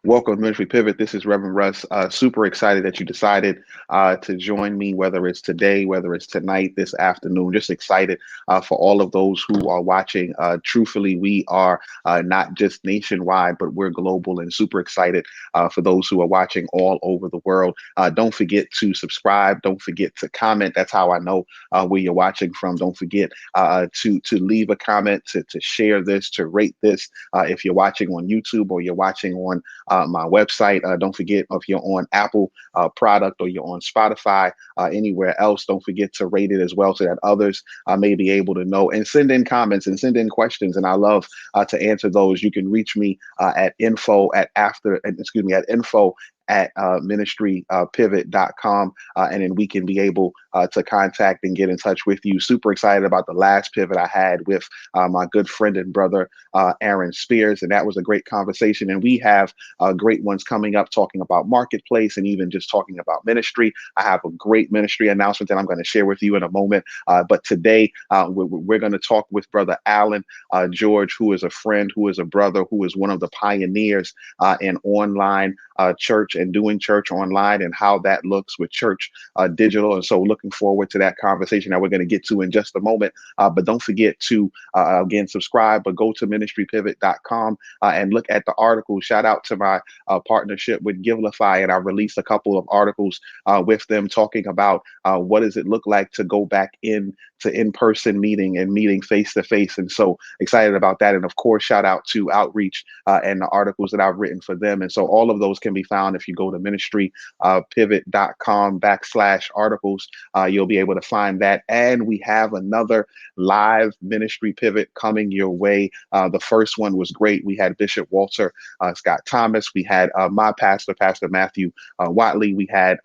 Welcome to Ministry Pivot. This is Reverend Russ. Super excited that you decided to join me, whether it's today, whether it's tonight, this afternoon. Just excited for all of those who are watching. Truthfully, we are not just nationwide, but we're global and super excited for those who are watching all over the world. Don't forget to subscribe. Don't forget to comment. That's how I know where you're watching from. Don't forget to leave a comment, to share this, to rate this. If you're watching on YouTube or you're watching on my website. Don't forget, if you're on Apple product or you're on Spotify, anywhere else, don't forget to rate it as well so that others may be able to know, and send in comments and send in questions. And I love to answer those. You can reach me at info at ministrypivot.com, and then we can be able to contact and get in touch with you. Super excited about the last pivot I had with my good friend and brother, Aaron Spears, and that was a great conversation. And we have great ones coming up talking about marketplace and even just talking about ministry. I have a great ministry announcement that I'm going to share with you in a moment. But today we're going to talk with Brother Alan George, who is a friend, who is a brother, who is one of the pioneers in online church and doing church online and how that looks with church digital. And so looking forward to that conversation that we're going to get to in just a moment. But don't forget to, again, subscribe, but go to ministrypivot.com and look at the articles. Shout out to my partnership with Givelify, and I released a couple of articles with them talking about what does it look like to go back in to in-person meeting and meeting face-to-face. And so excited about that. And of course, shout out to Outreach and the articles that I've written for them. And so all of those can be found if you go to ministrypivot.com/articles. You'll be able to find that. And we have another live ministry pivot coming your way. The first one was great. We had Bishop Walter Scott Thomas. We had my pastor, Pastor Matthew Watley. We had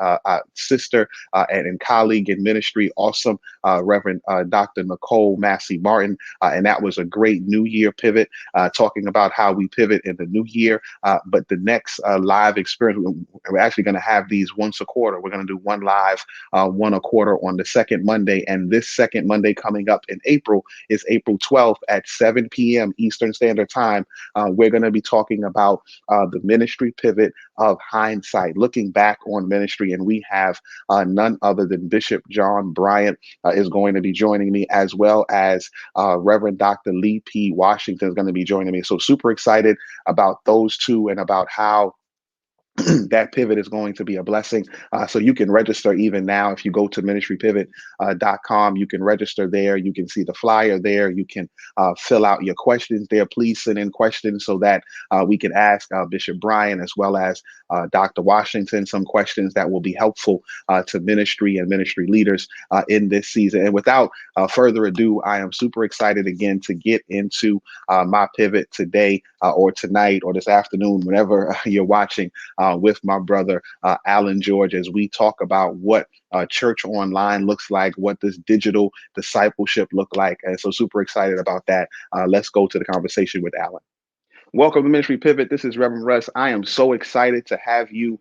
sister and colleague in ministry, awesome Reverend Dr. Nicole Massey Martin. And that was a great New Year pivot, talking about how we pivot in the new year. But the next live experience, we're actually going to have these once a quarter. We're going to do one live, one a quarter on the second Monday. And this second Monday coming up in April is April 12th at 7 p.m. Eastern Standard Time. We're going to be talking about the ministry pivot of hindsight, looking back on ministry. And we have none other than Bishop John Bryant is going to be joining me, as well as Reverend Dr. Lee P. Washington is going to be joining me. So super excited about those two and about how that pivot is going to be a blessing. So you can register even now. If you go to ministrypivot.com, you can register there. You can see the flyer there. You can fill out your questions there. Please send in questions so that we can ask Bishop Brian as well as Dr. Washington some questions that will be helpful to ministry and ministry leaders in this season. And without further ado, I am super excited again to get into my pivot today or tonight or this afternoon, whenever you're watching, with my brother Alan George, as we talk about what church online looks like, what does digital discipleship look like. And so super excited about that. Let's go to the conversation with Alan. Welcome to Ministry Pivot. This is Reverend Russ. I am so excited to have you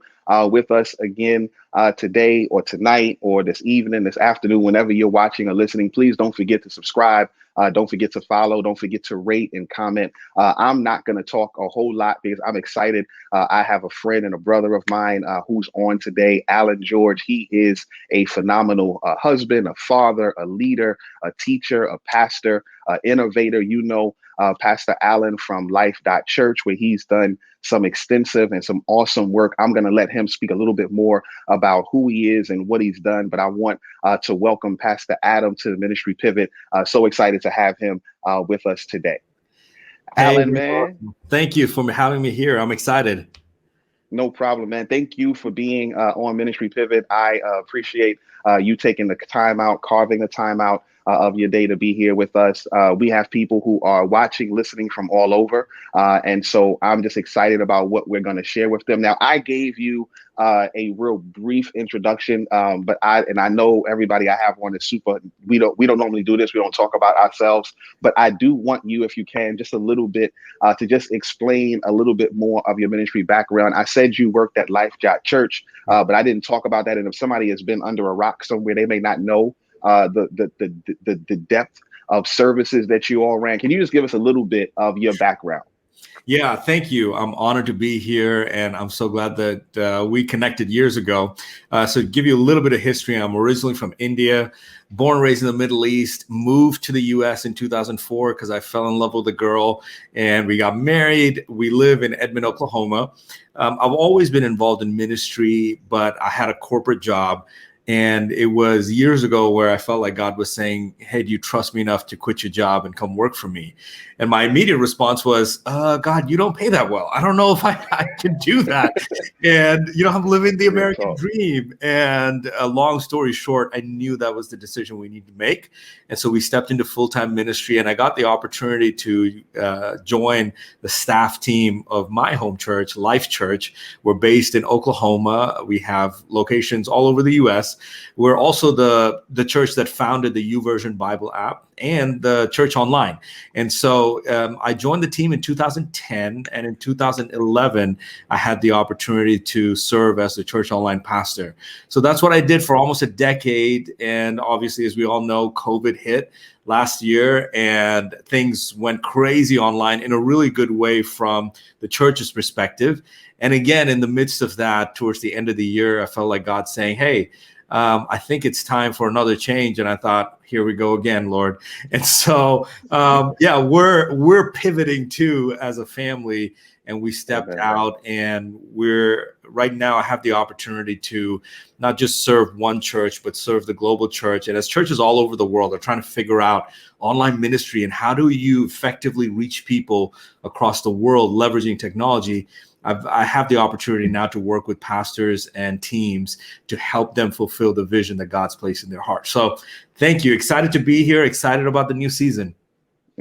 with us again today or tonight or this evening, this afternoon, whenever you're watching or listening. Please don't forget to subscribe. Don't forget to follow. Don't forget to rate and comment. I'm not going to talk a whole lot because I'm excited. I have a friend and a brother of mine who's on today, Alan George. He is a phenomenal husband, a father, a leader, a teacher, a pastor, innovator. Pastor Allen from Life.Church, where he's done some extensive and some awesome work. I'm going to let him speak a little bit more about who he is and what he's done. But I want to welcome Pastor Adam to the Ministry Pivot. So excited to have him with us today. Hey, Alan, man. thank you for having me here. I'm excited. No problem, man. Thank you for being on Ministry Pivot. I appreciate you taking the time out, carving the time out of your day to be here with us. We have people who are watching, listening from all over. And so I'm just excited about what we're going to share with them. Now, I gave you a real brief introduction, but I know everybody I have on is super. We don't normally do this. We don't talk about ourselves, but I do want you, if you can, just a little bit to just explain a little bit more of your ministry background. I said you worked at Life.Church, but I didn't talk about that. And if somebody has been under a rock somewhere, they may not know the depth of services that you all ran. Can you just give us a little bit of your background? Yeah, thank you. I'm honored to be here, and I'm so glad that we connected years ago. So, to give you a little bit of history, I'm originally from India, born and raised in the Middle East, moved to the US in 2004 because I fell in love with a girl, and we got married. We live in Edmond, Oklahoma. I've always been involved in ministry, but I had a corporate job. And it was years ago where I felt like God was saying, "Hey, do you trust me enough to quit your job and come work for me?" And my immediate response was, God, you don't pay that well. I don't know if I can do that. And, I'm living the Real American talk. dream. And a long story short, I knew that was the decision we needed to make. And so we stepped into full-time ministry, and I got the opportunity to join the staff team of my home church, Life Church. We're based in Oklahoma. We have locations all over the U.S. We're also the church that founded the YouVersion Bible app and the church online. And so I joined the team in 2010, and in 2011, I had the opportunity to serve as the church online pastor. So that's what I did for almost a decade. And obviously, as we all know, COVID hit last year, and things went crazy online in a really good way from the church's perspective. And again, in the midst of that, towards the end of the year, I felt like God saying, "Hey, I think it's time for another change." And I thought, here we go again, Lord. And so, yeah, we're pivoting too as a family, and we stepped Amen. out, and we're right now. I have the opportunity to not just serve one church, but serve the global church. And as churches all over the world are trying to figure out online ministry and how do you effectively reach people across the world leveraging technology, I have the opportunity now to work with pastors and teams to help them fulfill the vision that God's placed in their heart. So thank you. Excited to be here. Excited about the new season.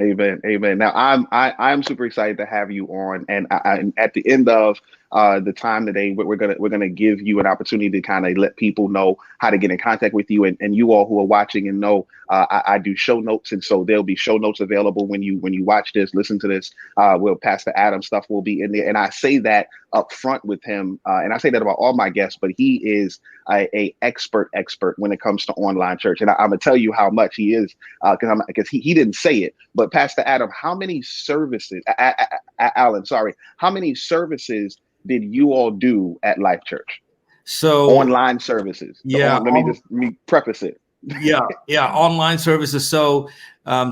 Amen. Amen. Now I'm super excited to have you on, and and at the end of the time today, we're gonna give you an opportunity to kind of let people know how to get in contact with you, and you all who are watching and know I do show notes, and so there'll be show notes available when you watch this, listen to this. Will Pastor Adam stuff will be in there, and I say that up front with him, and I say that about all my guests, but he is a expert when it comes to online church, and I'm gonna tell you how much he is because he didn't say it. But Pastor Adam, how many services, Alan, sorry, how many services did you all do at Life Church? So Online services. yeah, Let me preface it. yeah, online services. So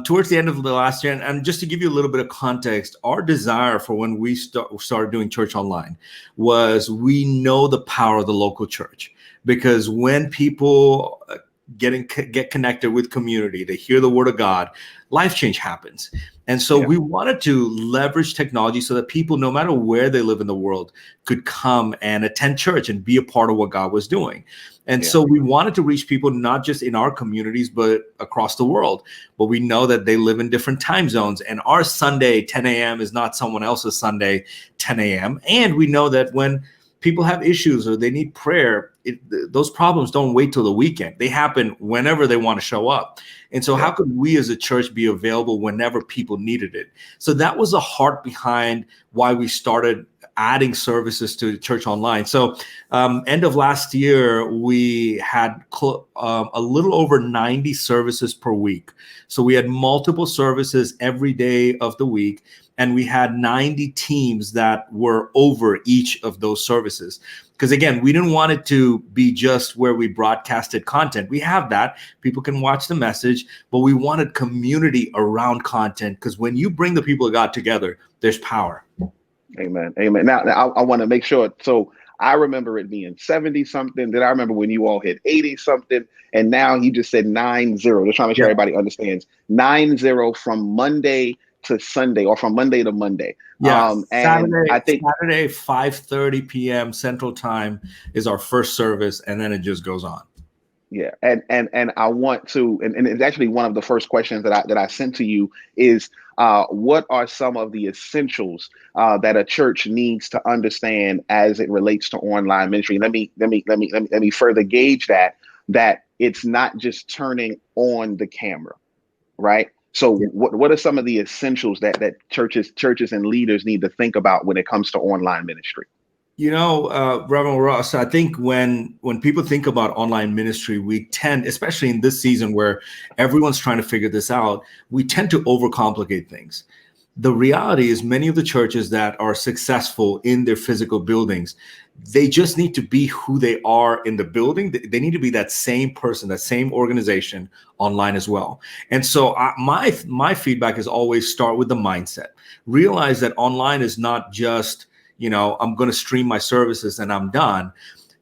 towards the end of the last year, and just to give you a little bit of context, our desire for when we started doing church online was we know the power of the local church, because when people get connected with community, they hear the word of God, life change happens. And so Yeah, we wanted to leverage technology so that people, no matter where they live in the world, could come and attend church and be a part of what God was doing. And yeah, so we wanted to reach people not just in our communities, but across the world. But we know that they live in different time zones, and our Sunday 10 a.m. is not someone else's Sunday 10 a.m. And we know that when people have issues or they need prayer, those problems don't wait till the weekend. They happen whenever they want to show up. And so yeah. how could we as a church be available whenever people needed it? So that was the heart behind why we started adding services to church online. So end of last year, we had a little over 90 services per week. So we had multiple services every day of the week, and we had 90 teams that were over each of those services. Because again, we didn't want it to be just where we broadcasted content. We have that. People can watch the message, but we wanted community around content, because when you bring the people of God together, there's power. Amen. Amen. Now I want to make sure. So I remember it being 70 something. Then I remember when you all hit 80 something. And now he just said 90. Just trying to make sure Yeah. everybody understands 90 from Monday to Sunday, or from Monday to Monday. Yeah, And I think, Saturday 5:30 p.m. Central Time is our first service, and then it just goes on. yeah, and I want to, and it's actually one of the first questions that I sent to you is, what are some of the essentials that a church needs to understand as it relates to online ministry? Let me further gauge that it's not just turning on the camera, right? So what are some of the essentials that churches and leaders need to think about when it comes to online ministry? Reverend Ross, I think when people think about online ministry, we tend, especially in this season where everyone's trying to figure this out, we tend to overcomplicate things. The reality is many of the churches that are successful in their physical buildings, they just need to be who they are in the building. They need to be that same person, that same organization online as well. And so my feedback is always start with the mindset. Realize that online is not just, I'm going to stream my services and I'm done.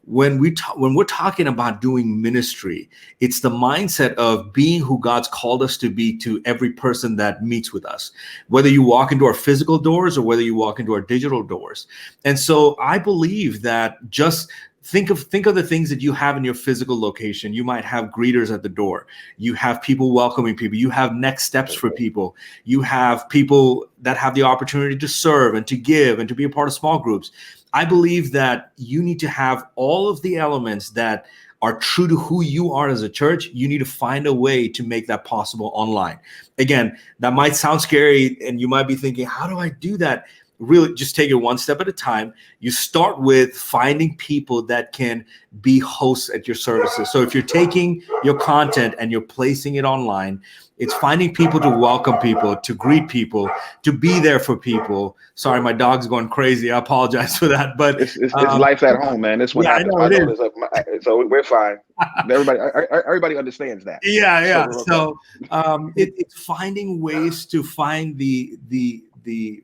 When we're talking about doing ministry, it's the mindset of being who God's called us to be to every person that meets with us, whether you walk into our physical doors or whether you walk into our digital doors. And so I believe that just think of the things that you have in your physical location. You might have greeters at the door. You have people welcoming people. You have next steps for people. You have people that have the opportunity to serve and to give and to be a part of small groups. I believe that you need to have all of the elements that are true to who you are as a church. You need to find a way to make that possible online. Again, that might sound scary and you might be thinking, how do I do that? Really just take it one step at a time. You start with finding people that can be hosts at your services. So if you're taking your content and you're placing it online, it's finding people to welcome people, to greet people, to be there for people. Sorry, my dog's going crazy. I apologize for that. But It's life at home, man. This what yeah, I happens. know My it is. daughter's up, so we're fine. Everybody understands that. Yeah, So yeah. we're okay. So it's finding ways to find the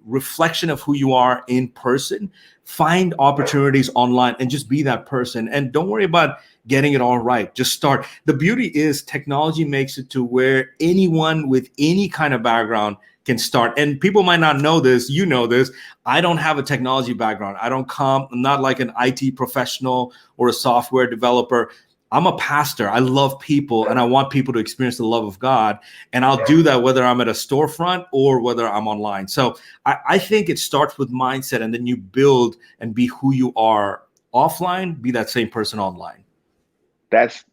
reflection of who you are in person. Find opportunities online and just be that person. And don't worry about getting it all right. Just start. The beauty is technology makes it to where anyone with any kind of background can start. And people might not know this. You know this. I don't have a technology background. I'm not like an IT professional or a software developer. I'm a pastor. I love people and I want people to experience the love of God. And I'll do that whether I'm at a storefront or whether I'm online. So I think it starts with mindset and then you build and be who you are offline, be that same person online. That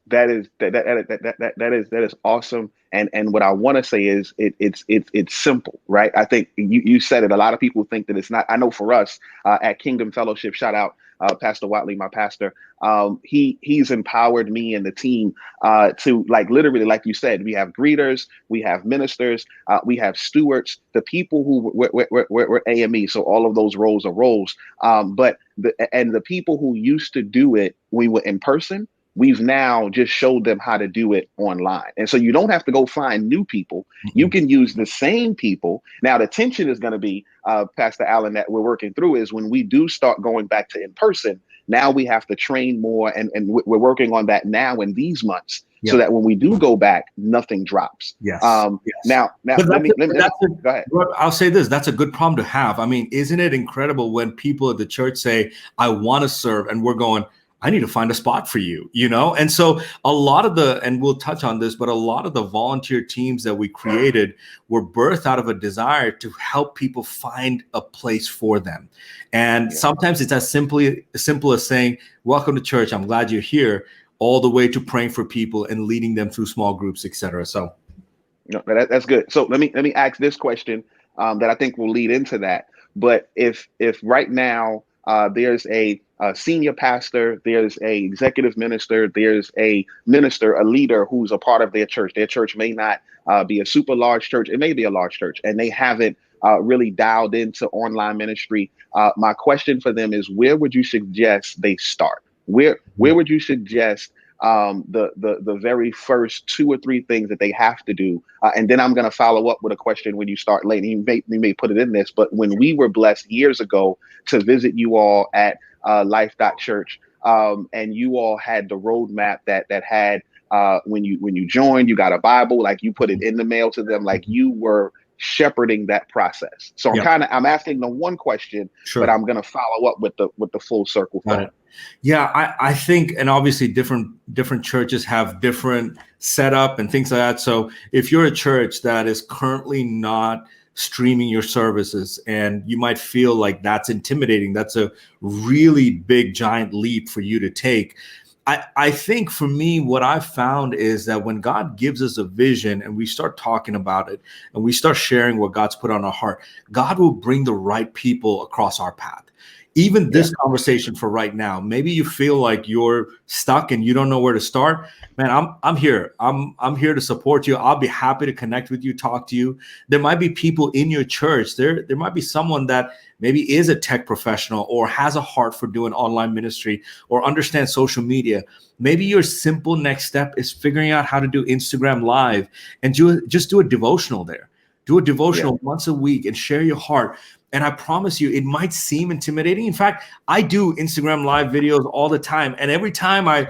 is awesome. And what I want to say is it's simple, right? I think you said it. A lot of people think that it's not. I know for us at Kingdom Fellowship, shout out Pastor Watley, my pastor. He's empowered me and the team to, like, literally, like you said, we have greeters, we have ministers, we have stewards, the people who were AME. So all of those roles are roles. But the people who used to do it, we were in person. We've now just showed them how to do it online. And so you don't have to go find new people. You Mhm. can use the same people. Now, the tension is going to be, Pastor Allen, that we're working through is when we do start going back to in person, now we have to train more. And we're working on that now in these months so Yep. that when we do go back, nothing drops. Yes. Yes. Now But let me go ahead. I'll say this, that's a good problem to have. I mean, isn't it incredible when people at the church say, I want to serve, and we're going, I need to find a spot for you, And so and we'll touch on this, but a lot of the volunteer teams that we created were birthed out of a desire to help people find a place for them. And Yeah. sometimes it's as simple as saying, welcome to church. I'm glad you're here, all the way to praying for people and leading them through small groups, et cetera. So No, that's good. So let me ask this question that I think will lead into that. But if right now there's a senior pastor, there's a executive minister, there's a minister, a leader who's a part of their church. Their church may not be a super large church. It may be a large church, and they haven't really dialed into online ministry. My question for them is, where would you suggest they start? Where would you suggest the very first two or three things that they have to do, and then I'm going to follow up with a question when you start later. You may put it in this, but when we were blessed years ago to visit you all at Life.Church, and you all had the roadmap that had when you joined, you got a Bible, like you put it in the mail to them, like you were shepherding that process. So yeah, I'm asking the one question, but sure. I'm going to follow up with the full circle Got thought. it. Yeah, I think, and obviously different churches have different setup and things like that. So if you're a church that is currently not streaming your services and you might feel like that's intimidating, that's a really big giant leap for you to take. I think for me, what I've found is that when God gives us a vision and we start talking about it and we start sharing what God's put on our heart, God will bring the right people across our path. Even Yeah. this conversation for right now, maybe you feel like you're stuck and you don't know where to start. Man, I'm here. I'm here to support you. I'll be happy to connect with you, talk to you. There might be people in your church. There might be someone that maybe is a tech professional or has a heart for doing online ministry or understands social media. Maybe your simple next step is figuring out how to do Instagram live and just do a devotional there. Do a Yeah. devotional once a week and share your heart. And I promise you, it might seem intimidating. In fact, I do Instagram live videos all the time. And every time I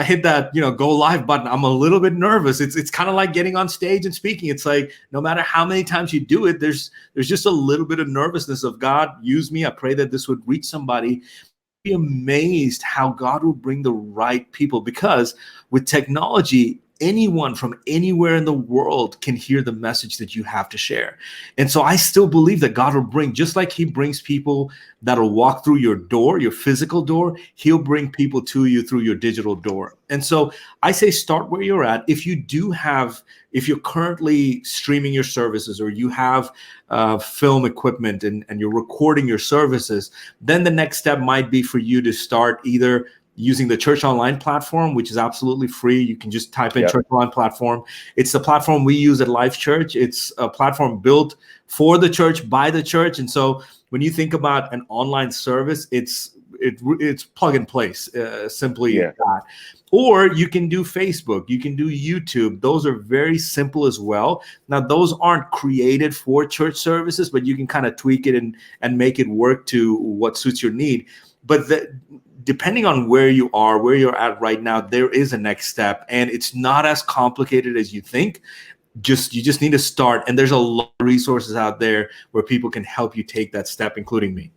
hit that, go live button, I'm a little bit nervous. It's kind of like getting on stage and speaking. It's like no matter how many times you do it, there's just a little bit of nervousness of God, use me. I pray that this would reach somebody. Be amazed how God will bring the right people, because with technology, anyone from anywhere in the world can hear the message that you have to share. And so I still believe that God will bring, just like he brings people that'll walk through your door, your physical door, he'll bring people to you through your digital door. And so I say start where you're at. If you're currently streaming your services, or you have film equipment and you're recording your services, then the next step might be for you to start either using the Church Online platform, which is absolutely free. You can just type in Yep. Church Online platform. It's the platform we use at Life Church. It's a platform built for the church, by the church. And so when you think about an online service, it's plug and place, simply Yeah. that. Or you can do Facebook, you can do YouTube. Those are very simple as well. Now, those aren't created for church services, but you can kind of tweak it and make it work to what suits your need. But depending on where you are, where you're at right now, there is a next step, and it's not as complicated as you think. You just need to start, and there's a lot of resources out there where people can help you take that step, including me.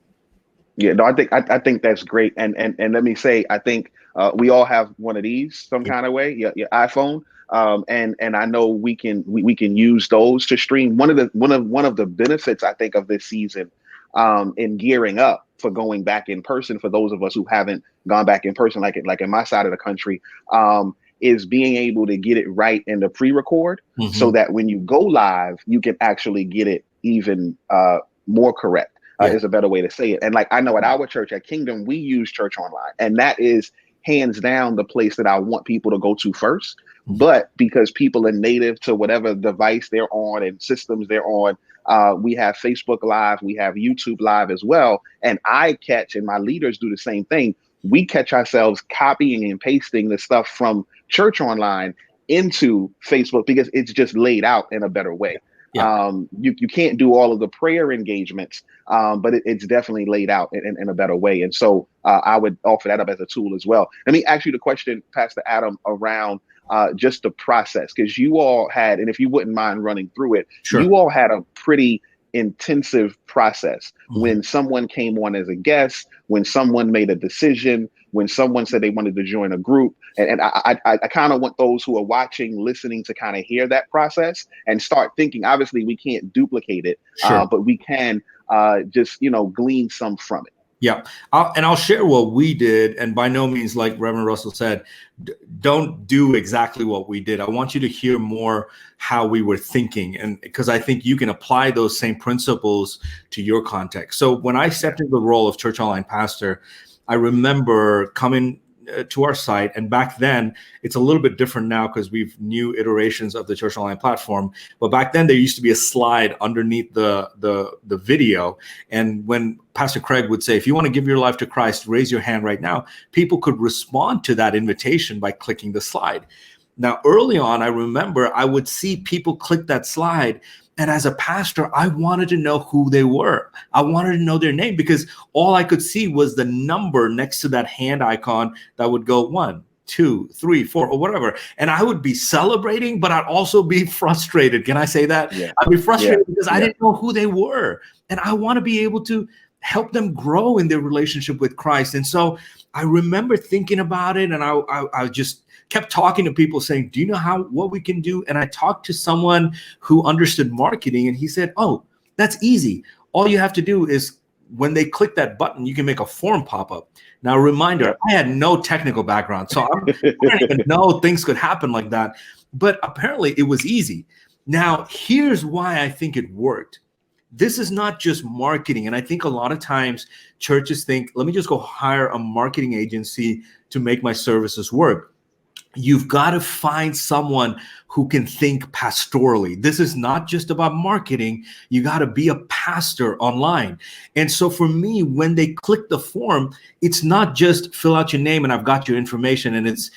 Yeah, no, I think that's great, and let me say, I think we all have one of these some Yeah, kind of way, your iPhone, and I know we can use those to stream. One of the benefits I think of this season, in gearing up for going back in person for those of us who haven't gone back in person, like in my side of the country, is being able to get it right in the pre-record, so mm-hmm. that when you go live, you can actually get it even more correct. Yeah, Is a better way to say it. And like I know at our church at Kingdom, we use Church Online, and that is hands down the place that I want people to go to first. mm-hmm. But because people are native to whatever device they're on and systems they're on, we have Facebook Live, we have YouTube Live as well. And I catch, and my leaders do the same thing. We catch ourselves copying and pasting the stuff from Church Online into Facebook because it's just laid out in a better way. Yeah, You can't do all of the prayer engagements, but it's definitely laid out in a better way. And so I would offer that up as a tool as well. Let me ask you the question, Pastor Adam, around just the process, because you all had, and if you wouldn't mind running through it, sure. you all had a pretty intensive process Mm-hmm. when someone came on as a guest, when someone made a decision, when someone said they wanted to join a group. And I kind of want those who are watching, listening to kind of hear that process and start thinking. Obviously, we can't duplicate it, Sure. but we can just, glean some from it. Yeah. I'll share what we did. And by no means, like Reverend Russell said, don't do exactly what we did. I want you to hear more how we were thinking. And because I think you can apply those same principles to your context. So when I stepped into the role of Church Online pastor, I remember coming to our site. And back then, it's a little bit different now because we've new iterations of the Church Online platform. But back then, there used to be a slide underneath the video. And when Pastor Craig would say, if you want to give your life to Christ, raise your hand right now, people could respond to that invitation by clicking the slide. Now, early on, I remember I would see people click that slide. And as a pastor, I wanted to know who they were. I wanted to know their name because all I could see was the number next to that hand icon that would go 1, 2, 3, 4, or whatever. And I would be celebrating, but I'd also be frustrated. Can I say that? Yeah, I'd be yeah, frustrated because I yeah, didn't know who they were. And I want to be able to help them grow in their relationship with Christ. And so I remember thinking about it, and I just kept talking to people saying, do you know what we can do? And I talked to someone who understood marketing, and he said, oh, that's easy. All you have to do is when they click that button, you can make a form pop up. Now, reminder, yeah. I had no technical background, so I didn't even know things could happen like that. But apparently it was easy. Now, here's why I think it worked. this is not just marketing. And I think a lot of times churches think, let me just go hire a marketing agency to make my services work. You've got to find someone who can think pastorally. This is not just about marketing. You got to be a pastor online. And so for me, when they click the form, it's not just fill out your name and I've got your information and it's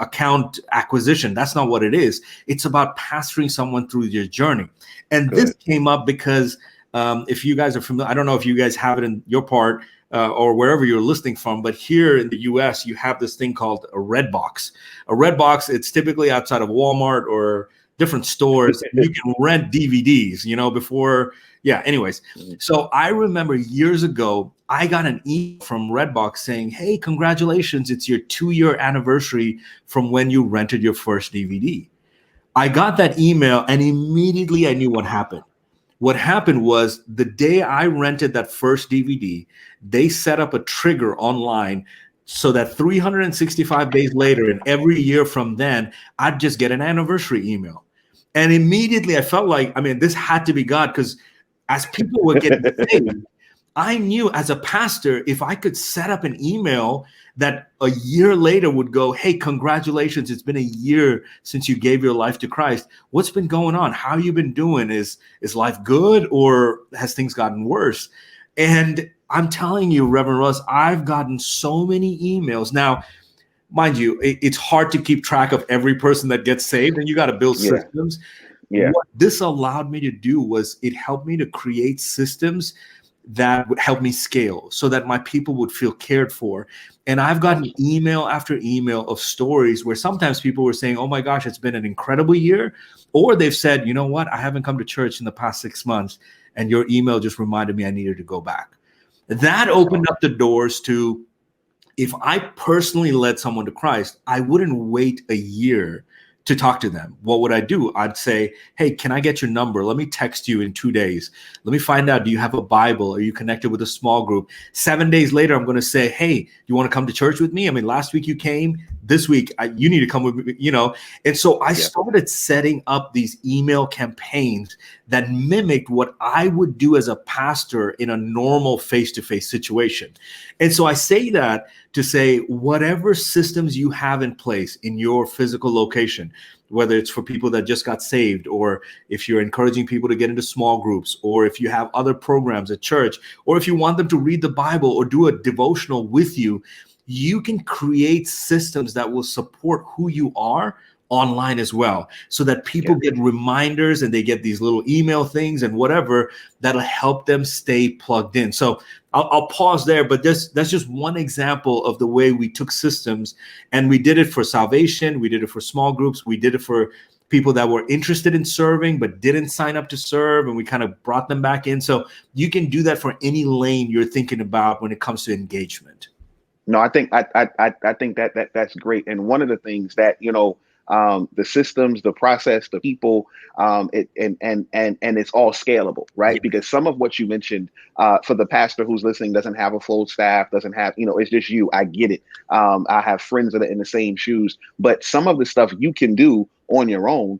account acquisition. That's not what it is. It's about pastoring someone through your journey. And this Good. came up because if you guys are familiar, I don't know if you guys have it in your part or wherever you're listening from, but here in the US, you have this thing called a red box. A red box, it's typically outside of Walmart or different stores. You can rent DVDs, before. Yeah, anyways. So I remember years ago, I got an email from Redbox saying, hey, congratulations, it's your 2-year anniversary from when you rented your first DVD. I got that email and immediately I knew what happened. What happened was the day I rented that first DVD, they set up a trigger online so that 365 days later and every year from then, I'd just get an anniversary email. And immediately I felt like, I mean, this had to be God, because as people were getting saved, I knew as a pastor, if I could set up an email that a year later would go, hey, congratulations, it's been a year since you gave your life to Christ. What's been going on? How you been doing? Is life good or has things gotten worse? And I'm telling you, Reverend Russ, I've gotten so many emails. Now, mind you, it's hard to keep track of every person that gets saved, and you got to build Yeah. systems. Yeah. What this allowed me to do was it helped me to create systems that would help me scale so that my people would feel cared for. And I've gotten email after email of stories where sometimes people were saying, oh my gosh, it's been an incredible year. Or they've said, you know what, I haven't come to church in the past 6 months. And your email just reminded me I needed to go back. That opened up the doors to, if I personally led someone to Christ, I wouldn't wait a year to talk to them. What would I do? I'd say, hey, can I get your number? Let me text you in 2 days. Let me find out, do you have a Bible? Are you connected with a small group? 7 days later, I'm going to say, hey, you want to come to church with me? I mean, last week you came, this week you need to come with me, And so I started setting up these email campaigns that mimicked what I would do as a pastor in a normal face-to-face situation. And so I say that to say, whatever systems you have in place in your physical location, whether it's for people that just got saved, or if you're encouraging people to get into small groups, or if you have other programs at church, or if you want them to read the Bible or do a devotional with you, you can create systems that will support who you are online as well, so that people get reminders and they get these little email things and whatever that'll help them stay plugged in. So I'll pause there, but that's just one example of the way we took systems and we did it for salvation. We did it for small groups. We did it for people that were interested in serving but didn't sign up to serve, and we kind of brought them back in. So you can do that for any lane you're thinking about when it comes to engagement. No, I think that's great. And one of the things that, the systems, the process, the people, it and it's all scalable, right? Yeah. Because some of what you mentioned, for the pastor who's listening, doesn't have a full staff, doesn't have, it's just you. I get it. I have friends that are in the same shoes, but some of the stuff you can do on your own,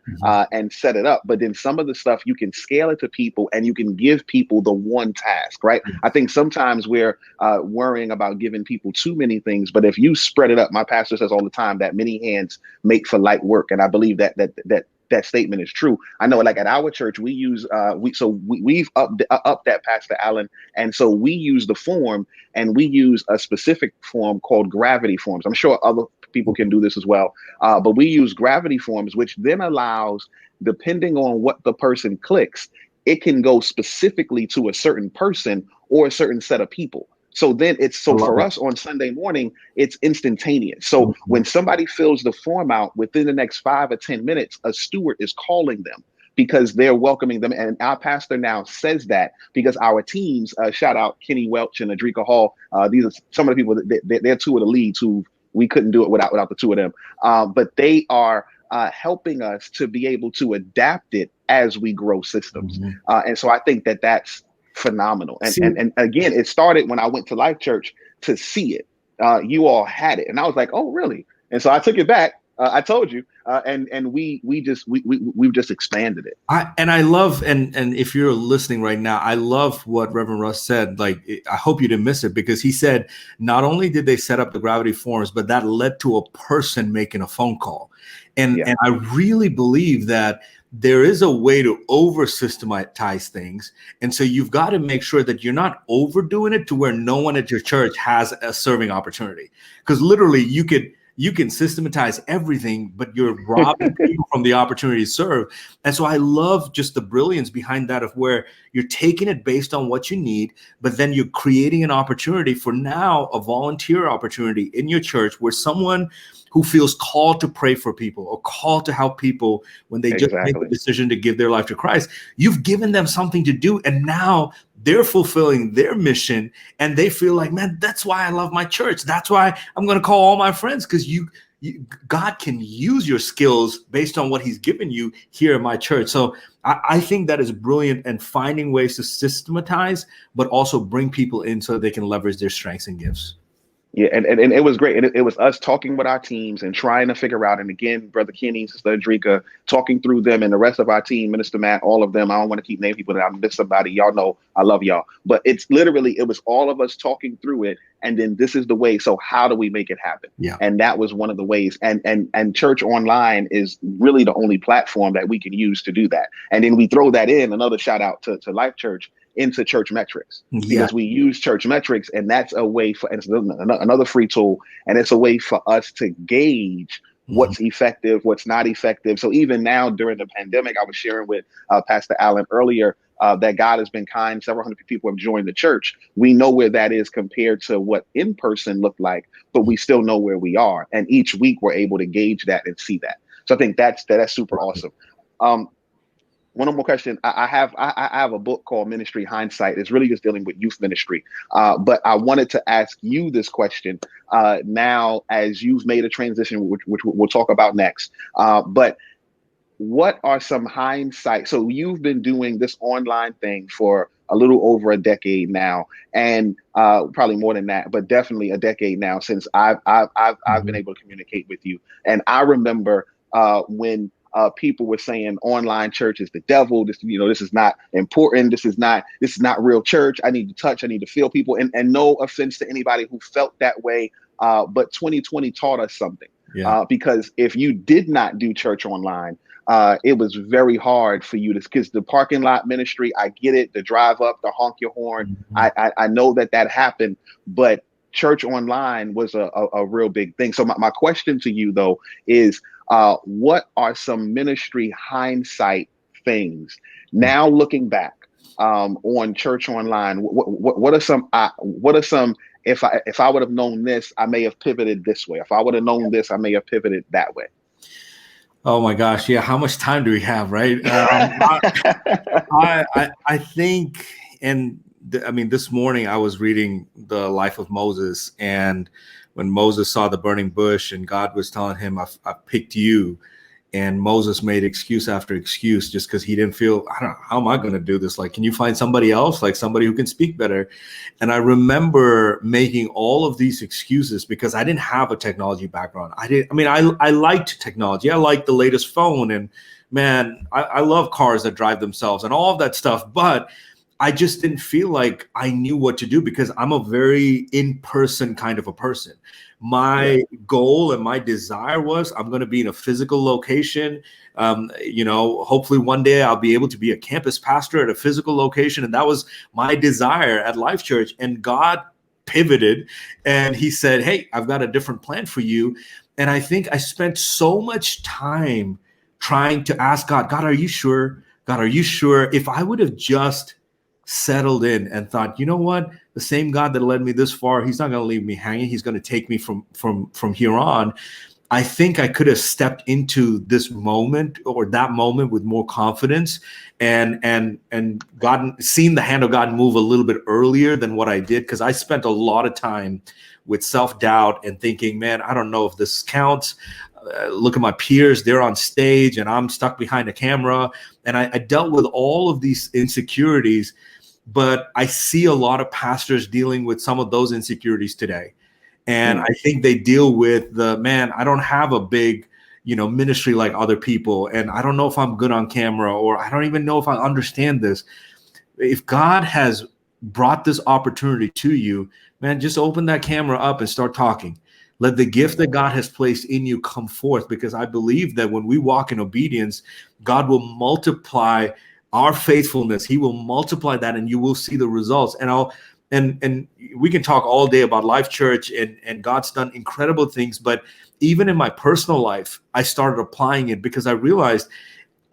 and set it up. But then some of the stuff you can scale it to people, and you can give people the one task, right? I think sometimes we're worrying about giving people too many things, but if you spread it up, my pastor says all the time that many hands make for light work, and I believe that statement is true. I know, like at our church, we use we've upped that, Pastor Allen, and so we use the form, and we use a specific form called gravity forms. I'm sure other people can do this as well, but we use gravity forms, which then allows, depending on what the person clicks, it can go specifically to a certain person or a certain set of people. So then I so love for that. us on Sunday morning, it's instantaneous. So when somebody fills the form out, within the next 5 or 10 minutes, a steward is calling them because they're welcoming them. And our pastor now says that because our teams, shout out Kenny Welch and Adrika Hall. These are some of the people they're two of the leads who we couldn't do it without the two of them. But they are helping us to be able to adapt it as we grow systems. And so I think that's phenomenal. And, See, and again, it started when I went to Life Church to see it. You all had it. And I was like, oh, really? And so I took it back I told you, and we've just expanded it. I love, and if you're listening right now, I love what Reverend Russ said. Like, I hope you didn't miss it, because he said not only did they set up the gravity forums, but that led to a person making a phone call. Yeah, And I really believe that there is a way to over systematize things. And so you've got to make sure that you're not overdoing it to where no one at your church has a serving opportunity. Because literally you can systematize everything, but you're robbing people from the opportunity to serve. And so I love just the brilliance behind that, of where you're taking it based on what you need, but then you're creating an opportunity for now a volunteer opportunity in your church where someone who feels called to pray for people or called to help people when they just make the exactly. decision to give their life to Christ, you've given them something to do. And now they're fulfilling their mission, and they feel like, man, that's why I love my church. That's why I'm going to call all my friends, because God can use your skills based on what he's given you here in my church. So I think that is brilliant, and finding ways to systematize, but also bring people in so they can leverage their strengths and gifts. Yeah, and it was great. And it was us talking with our teams and trying to figure out. And again, Brother Kenny, Sister Adrika, talking through them, and the rest of our team, Minister Matt, all of them. I don't want to keep naming people that I miss somebody. Y'all know I love y'all. But it's literally, it was all of us talking through it. And then this is the way. So how do we make it happen? Yeah. And that was one of the ways. And Church Online is really the only platform that we can use to do that. And then we throw that in, another shout out to Life Church, into Church Metrics, Yeah. because we use Church Metrics, and that's a way for, and it's another free tool, and it's a way for us to gauge Mhm. what's effective, what's not effective. So even now during the pandemic, I was sharing with Pastor Allen earlier that God has been kind. Several hundred people have joined the church. We know where that is compared to what in person looked like, but we still know where we are. And each week we're able to gauge that and see that. So I think that's super awesome. Um, One more question. I have a book called Ministry Hindsight. It's really just dealing with youth ministry. But I wanted to ask you this question now, as you've made a transition, which we'll talk about next. But what are some hindsight? So you've been doing this online thing for a little over a decade now, and probably more than that, but definitely a decade now since I've been Mhm. able to communicate with you. And I remember when people were saying online church is the devil. This is not important. This is not real church. I need to touch. I need to feel people. And no offense to anybody who felt that way, but 2020 taught us something. Yeah. Because if you did not do church online, it was very hard for you to, because the parking lot ministry, I get it, the drive up, the honk your horn. Mhm. I know that happened, but church online was a real big thing. So my question to you though is, what are some ministry hindsight things now looking back on church online? What are some if I would have known this, I may have pivoted this way. If I would have known this, I may have pivoted that way. Oh my gosh. Yeah. How much time do we have? Right. I think, and I mean, this morning I was reading the life of Moses, and when Moses saw the burning bush and God was telling him, I picked you. And Moses made excuse after excuse just because he didn't feel, I don't know, how am I going to do this? Like, can you find somebody else, like somebody who can speak better? And I remember making all of these excuses because I didn't have a technology background. I liked technology. I liked the latest phone, and man, I love cars that drive themselves and all of that stuff. But I just didn't feel like I knew what to do because I'm a very in-person kind of a person. Yeah. My goal and my desire was I'm going to be in a physical location. Hopefully one day I'll be able to be a campus pastor at a physical location. And that was my desire at Life Church. And God pivoted and he said, hey, I've got a different plan for you. And I think I spent so much time trying to ask God, are you sure? God, are you sure? If I would have just settled in and thought, you know what, the same God that led me this far, he's not going to leave me hanging. He's going to take me from here on. I think I could have stepped into this moment or that moment with more confidence and gotten seen the hand of God move a little bit earlier than what I did, because I spent a lot of time with self-doubt and thinking, man, I don't know if this counts. Look at my peers, they're on stage and I'm stuck behind a camera. And I dealt with all of these insecurities, but I see a lot of pastors dealing with some of those insecurities today. And Mm. I think they deal with I don't have a big ministry like other people, and I don't know if I'm good on camera, or I don't even know if I understand this. If God has brought this opportunity to you, man, just open that camera up and start talking. Let the gift that God has placed in you come forth, because I believe that when we walk in obedience, God will multiply our faithfulness. He will multiply that, and you will see the results. And we can talk all day about Life Church, and God's done incredible things. But even in my personal life, I started applying it, because I realized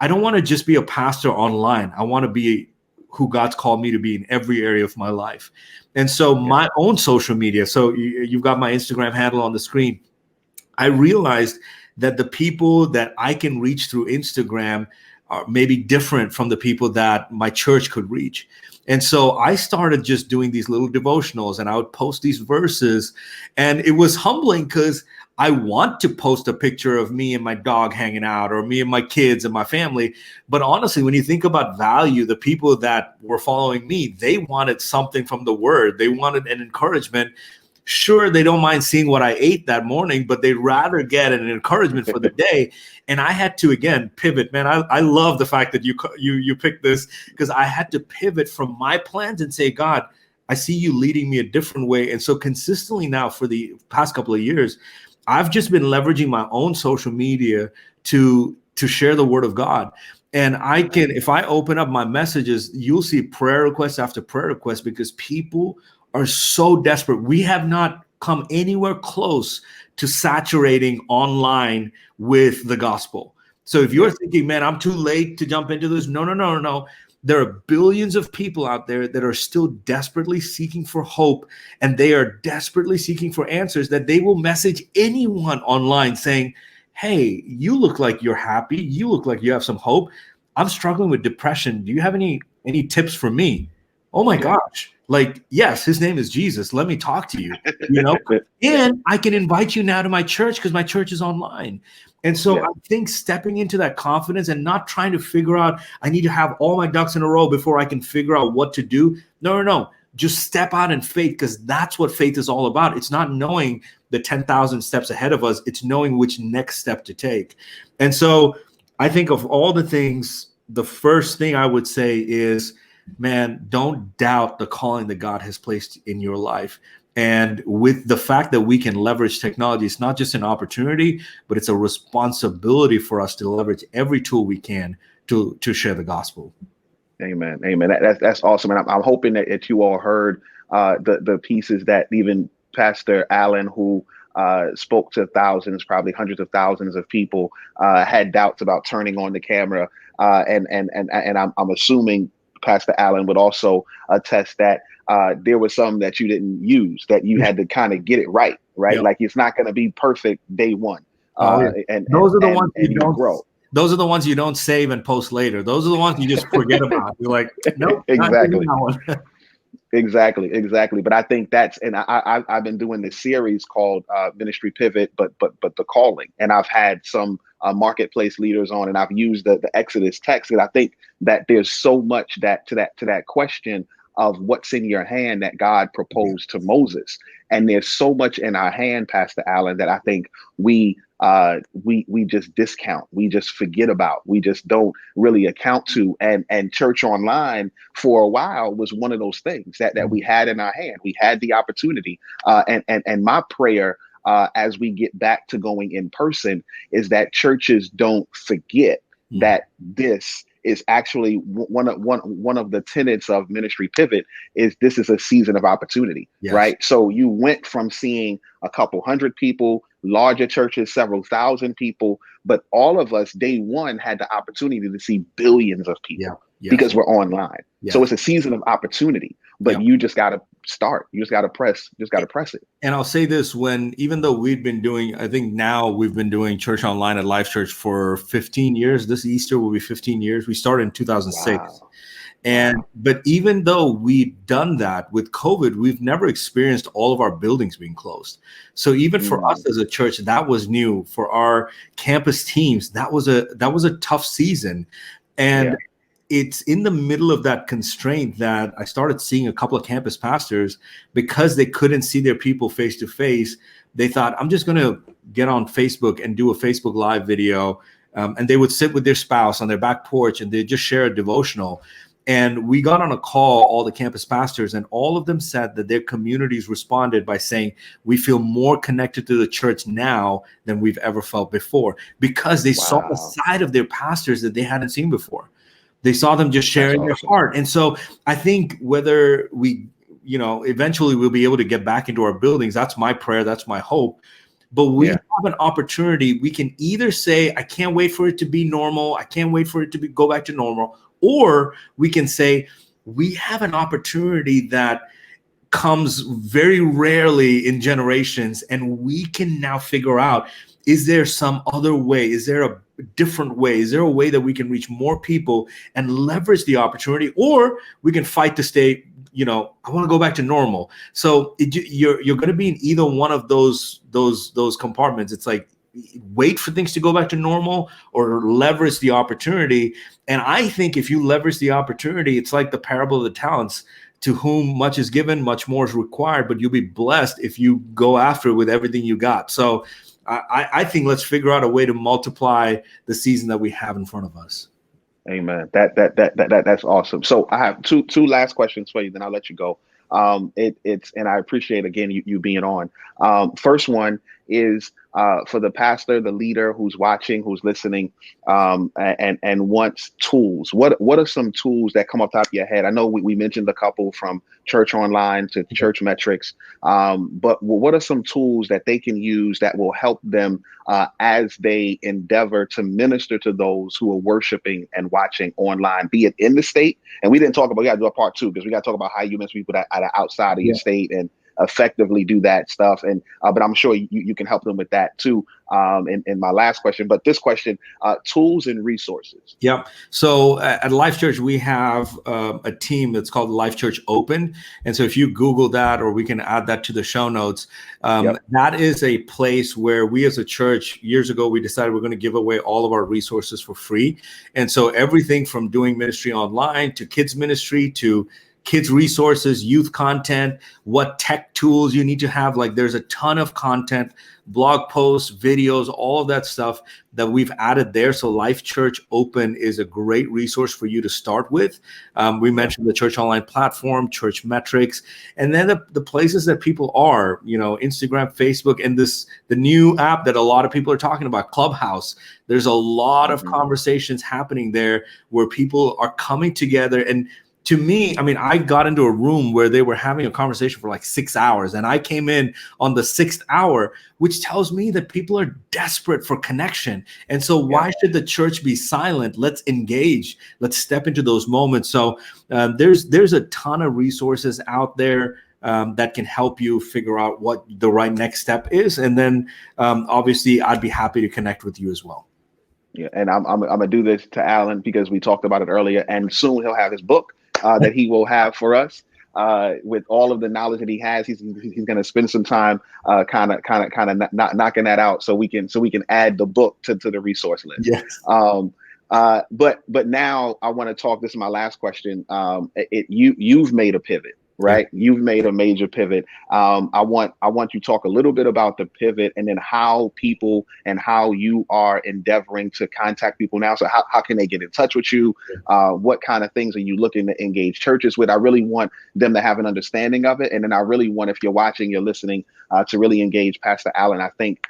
I don't want to just be a pastor online. I want to be who God's called me to be in every area of my life. And so my own social media, so you've got my Instagram handle on the screen. I realized that the people that I can reach through Instagram are maybe different from the people that my church could reach. And so I started just doing these little devotionals, and I would post these verses, and it was humbling, because I want to post a picture of me and my dog hanging out, or me and my kids and my family. But honestly, when you think about value, the people that were following me, they wanted something from the word. They wanted an encouragement. Sure, they don't mind seeing what I ate that morning, but they'd rather get an encouragement for the day. And I had to, again, pivot, man. I love the fact that you picked this, because I had to pivot from my plans and say, God, I see you leading me a different way. And so consistently now for the past couple of years, I've just been leveraging my own social media to share the word of God. And I can, if I open up my messages, you'll see prayer requests after prayer requests, because people are so desperate. We have not come anywhere close to saturating online with the gospel. So if you're thinking, man, I'm too late to jump into this, no. There are billions of people out there that are still desperately seeking for hope, and they are desperately seeking for answers, that they will message anyone online saying, hey, you look like you're happy. You look like you have some hope. I'm struggling with depression. Do you have any tips for me? Oh my gosh. Like, yes, his name is Jesus. Let me talk to you, and I can invite you now to my church, because my church is online. And so I think stepping into that confidence and not trying to figure out, I need to have all my ducks in a row before I can figure out what to do. No. Just step out in faith, because that's what faith is all about. It's not knowing the 10,000 steps ahead of us. It's knowing which next step to take. And so I think of all the things, the first thing I would say is, man, don't doubt the calling that God has placed in your life. And with the fact that we can leverage technology, it's not just an opportunity, but it's a responsibility for us to leverage every tool we can to share the gospel. Amen. That's awesome. And I'm hoping that you all heard the pieces that even Pastor Allen, who spoke to thousands, probably hundreds of thousands of people, had doubts about turning on the camera. And I'm assuming Pastor Allen would also attest that there was some that you didn't use, that you had to kind of get it right? Yep. Like, it's not going to be perfect day one. And those are the ones you don't grow. Those are the ones you don't save and post later. Those are the ones you just forget about. You're like, nope, exactly. Not that one. Exactly. But I think that's, and I've been doing this series called Ministry Pivot, but the calling, and I've had some marketplace leaders on, and I've used the Exodus text, and I think that there's so much to that question of what's in your hand that God proposed to Moses, and there's so much in our hand, Pastor Allen, that I think we just discount, we just forget about, we just don't really account to. And church online for a while was one of those things that we had in our hand. We had the opportunity, and my prayer as we get back to going in person is that churches don't forget that this is actually one of the tenets of Ministry Pivot. Is this is a season of opportunity, right? So you went from seeing a couple hundred people, larger churches, several thousand people, but all of us day one had the opportunity to see billions of people because we're online. So it's a season of opportunity, but you just got to start. You just got to press it. And I'll say this, even though we've been doing, I think now we've been doing church online at Life Church for 15 years. This Easter will be 15 years. We started in 2006. Wow. But even though we've done that with COVID, we've never experienced all of our buildings being closed. So even for us as a church, that was new. For our campus teams, that was a tough season. And it's in the middle of that constraint that I started seeing a couple of campus pastors, because they couldn't see their people face to face. They thought, I'm just going to get on Facebook and do a Facebook Live video. And they would sit with their spouse on their back porch and they just share a devotional. And we got on a call, all the campus pastors, and all of them said that their communities responded by saying, we feel more connected to the church now than we've ever felt before, because they saw the Wow. side of their pastors that they hadn't seen before. They saw them just That's sharing their awesome. heart. And so I think whether we, eventually we'll be able to get back into our buildings. That's my prayer. That's my hope. But we Yeah. have an opportunity. We can either say, I can't wait for it to be normal. I can't wait for it to go back to normal. Or we can say, we have an opportunity that comes very rarely in generations, and we can now figure out, is there some other way? Is there a different way? Is there a way that we can reach more people and leverage the opportunity? Or we can fight to stay, I want to go back to normal. So you're going to be in either one of those compartments. It's like, wait for things to go back to normal or leverage the opportunity. And I think if you leverage the opportunity, it's like the parable of the talents. To whom much is given, much more is required, but you'll be blessed if you go after it with everything you got. So I think let's figure out a way to multiply the season that we have in front of us. Amen. That's awesome. So I have two last questions for you, then I'll let you go. It's and I appreciate again you being on. First one is for the pastor, the leader who's watching, who's listening, and wants tools. What are some tools that come up top of your head? I know we mentioned a couple, from church online to church metrics, but what are some tools that they can use that will help them as they endeavor to minister to those who are worshiping and watching online, be it in the state? And we didn't talk about, we got to do a part two, because we got to talk about how you minister people that are outside of your state and effectively do that stuff. And but I'm sure you can help them with that too. In my last question, but this question, tools and resources. Yep. So at Life Church, we have a team that's called Life Church Open. And so if you Google that, or we can add that to the show notes, Yep. that is a place where we as a church, years ago, we decided we're going to give away all of our resources for free. And so everything from doing ministry online to kids ministry to kids resources, youth content, what tech tools you need to have. Like, there's a ton of content, blog posts, videos, all of that stuff that we've added there. So Life Church Open is a great resource for you to start with. We mentioned the church online platform, church metrics, and then the places that people are, Instagram, Facebook, and the new app that a lot of people are talking about, Clubhouse. There's a lot of conversations happening there where people are coming together. And to me, I mean, I got into a room where they were having a conversation for like 6 hours, and I came in on the 6th hour, which tells me that people are desperate for connection. And so why should the church be silent? Let's engage. Let's step into those moments. So there's a ton of resources out there that can help you figure out what the right next step is. And then obviously, I'd be happy to connect with you as well. Yeah, and I'm gonna do this to Alan because we talked about it earlier, and soon he'll have his book that he will have for us. With all of the knowledge that he has, he's going to spend some time kind of knocking that out, so we can add the book to the resource list. Yes. But now I want to talk. This is my last question. You've made a pivot, right? Yeah. You've made a major pivot. I want you to talk a little bit about the pivot, and then how people and how you are endeavoring to contact people now. So how can they get in touch with you? What kind of things are you looking to engage churches with? I really want them to have an understanding of it. And then I really want, if you're watching, you're listening, to really engage Pastor Allen. I think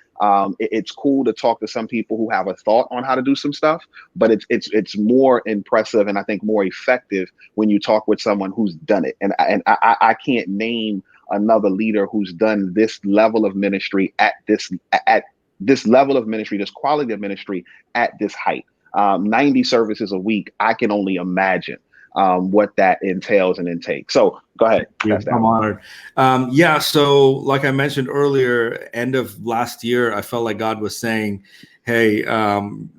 it's cool to talk to some people who have a thought on how to do some stuff, but it's more impressive and I think more effective when you talk with someone who's done it. And I can't name another leader who's done this level of ministry at this level of ministry, this quality of ministry at this height. 90 services a week. I can only imagine what that entails and intakes. So go ahead. I'm honored. So like I mentioned earlier, end of last year, I felt like God was saying, hey,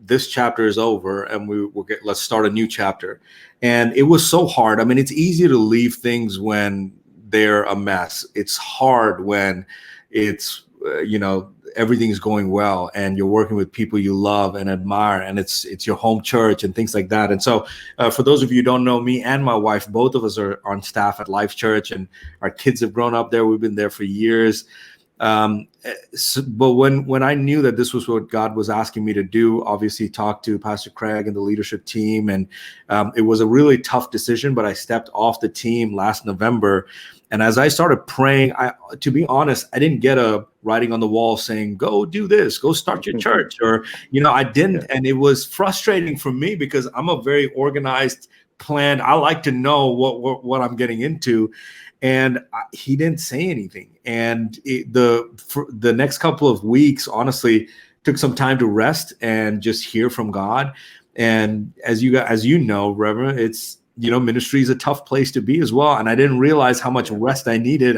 this chapter is over and let's start a new chapter. And it was so hard. I mean, it's easy to leave things when they're a mess. It's hard when it's, everything's going well and you're working with people you love and admire, and it's your home church and things like that. And so for those of you who don't know, me and my wife, both of us are on staff at Life Church, and our kids have grown up there. We've been there for years. But when I knew that this was what God was asking me to do, obviously talked to Pastor Craig and the leadership team, and it was a really tough decision, but I stepped off the team last November. And as I started praying, to be honest, I didn't get a writing on the wall saying, go do this, go start your church, or, I didn't. Yeah. And it was frustrating for me because I'm a very organized, planned. I like to know what I'm getting into. And he didn't say anything. And the next couple of weeks, honestly, took some time to rest and just hear from God. And as you know, Reverend, it's, ministry is a tough place to be as well. And I didn't realize how much rest I needed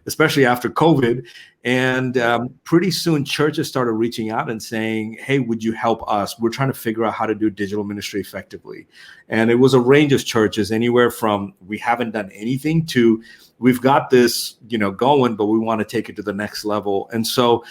especially after COVID. And pretty soon churches started reaching out and saying, hey, would you help us? We're trying to figure out how to do digital ministry effectively. And it was a range of churches, anywhere from we haven't done anything to we've got this, going, but we want to take it to the next level. And so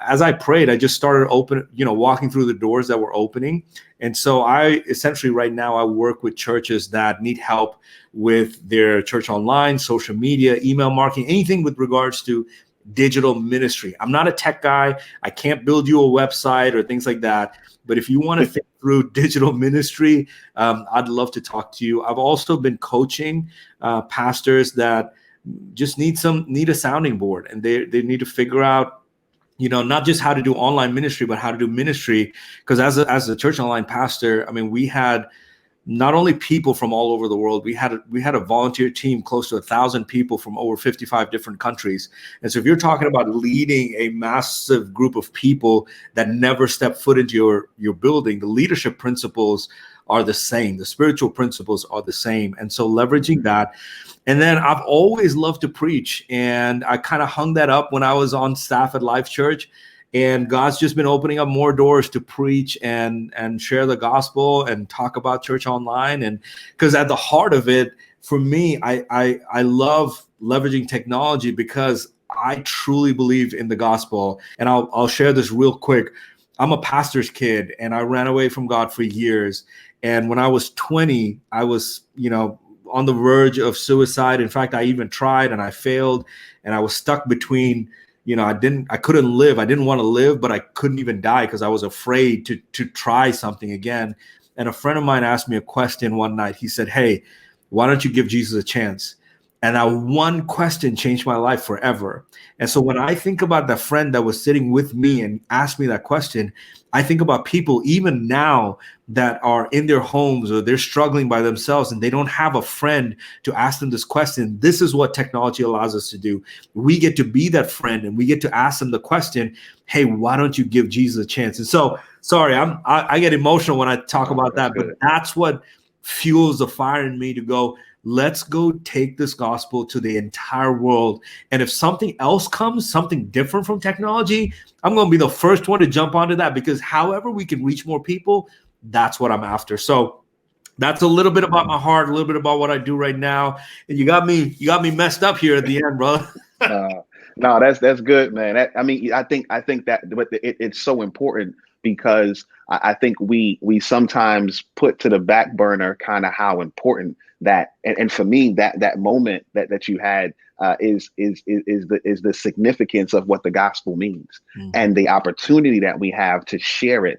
as I prayed, I just started walking through the doors that were opening. And so I essentially right now I work with churches that need help with their church online, social media, email marketing, anything with regards to digital ministry. I'm not a tech guy. I can't build you a website or things like that. But if you want to think through digital ministry, I'd love to talk to you. I've also been coaching pastors that just need a sounding board, and they need to figure out, not just how to do online ministry, but how to do ministry. Because as a church online pastor, I mean, we had not only people from all over the world, we had a volunteer team, close to 1,000 people from over 55 different countries. And so if you're talking about leading a massive group of people that never step foot into your building, the leadership principles are the same. The spiritual principles are the same. And so leveraging that. And then I've always loved to preach. And I kind of hung that up when I was on staff at Life Church. And God's just been opening up more doors to preach and share the gospel and talk about church online. And because at the heart of it, for me, I love leveraging technology because I truly believe in the gospel. And I'll share this real quick. I'm a pastor's kid, and I ran away from God for years. And when I was 20, I was, on the verge of suicide. In fact, I even tried and I failed, and I was stuck between, I couldn't live. I didn't want to live, but I couldn't even die because I was afraid to try something again. And a friend of mine asked me a question one night. He said, hey, why don't you give Jesus a chance? And that one question changed my life forever. And so when I think about that friend that was sitting with me and asked me that question, I think about people even now that are in their homes or they're struggling by themselves and they don't have a friend to ask them this question. This is what technology allows us to do. We get to be that friend and we get to ask them the question, hey, why don't you give Jesus a chance? And so, sorry, I get emotional when I talk about that, but that's what fuels the fire in me to go, let's go take this gospel to the entire world. And if something else comes, something different from technology, I'm going to be the first one to jump onto that, because however we can reach more people, that's what I'm after. So that's a little bit about my heart, a little bit about what I do right now. And you got me messed up here at the end, brother. No, that's good, man. I think that, but it's so important because I think we sometimes put to the back burner kind of how important that, and for me that moment that you had is the significance of what the gospel means, and the opportunity that we have to share it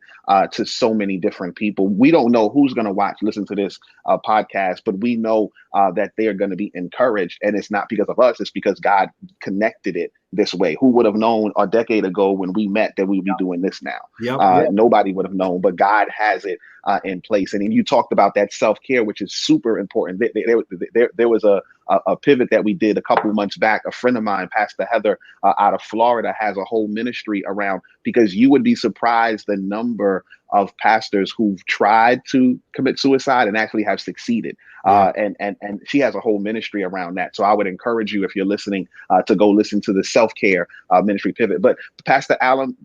to so many different people. We don't know who's going to listen to this podcast, but we know that they are going to be encouraged, and it's not because of us; it's because God connected it this way. Who would have known a decade ago when we met that we would be doing this now? Nobody would have known, but God has it in place. And then you talked about that self-care, which is super important. There was a pivot that we did a couple months back. A friend of mine, Pastor Heather, out of Florida, has a whole ministry around, because you would be surprised the number of pastors who've tried to commit suicide and actually have succeeded. And she has a whole ministry around that. So I would encourage you, if you're listening, to go listen to the self-care ministry pivot. But Pastor Allen,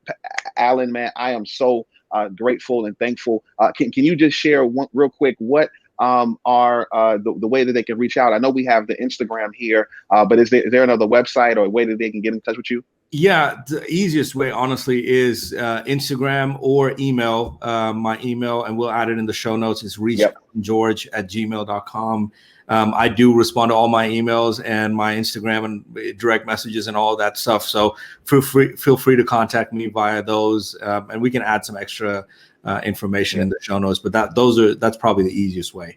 man, I am so grateful and thankful. Can you just share real quick what are the way that they can reach out? I know we have the Instagram here, but is there another website or a way that they can get in touch with you? Yeah, the easiest way, honestly, is Instagram or email. My email, and we'll add it in the show notes, is Yep. reachgeorge@gmail.com. I do respond to all my emails and my Instagram and direct messages and all of that stuff. So feel free to contact me via those, and we can add some extra information in Yep. the show notes. But that's probably the easiest way.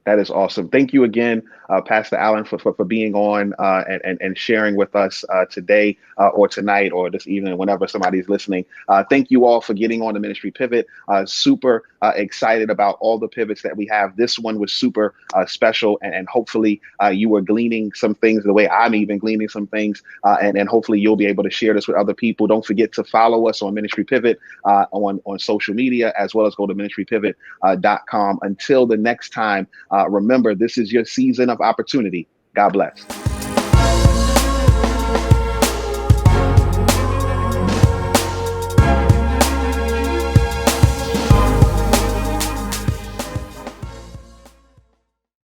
That is awesome. Thank you again, Pastor Allen, for being on and sharing with us today or tonight or this evening, whenever somebody's listening. Thank you all for getting on the Ministry Pivot. Super excited about all the pivots that we have. This one was super special, and hopefully you were gleaning some things the way I'm even gleaning some things, and hopefully you'll be able to share this with other people. Don't forget to follow us on Ministry Pivot on social media, as well as go to ministrypivot.com. Until the next time, remember, this is your season of opportunity. God bless.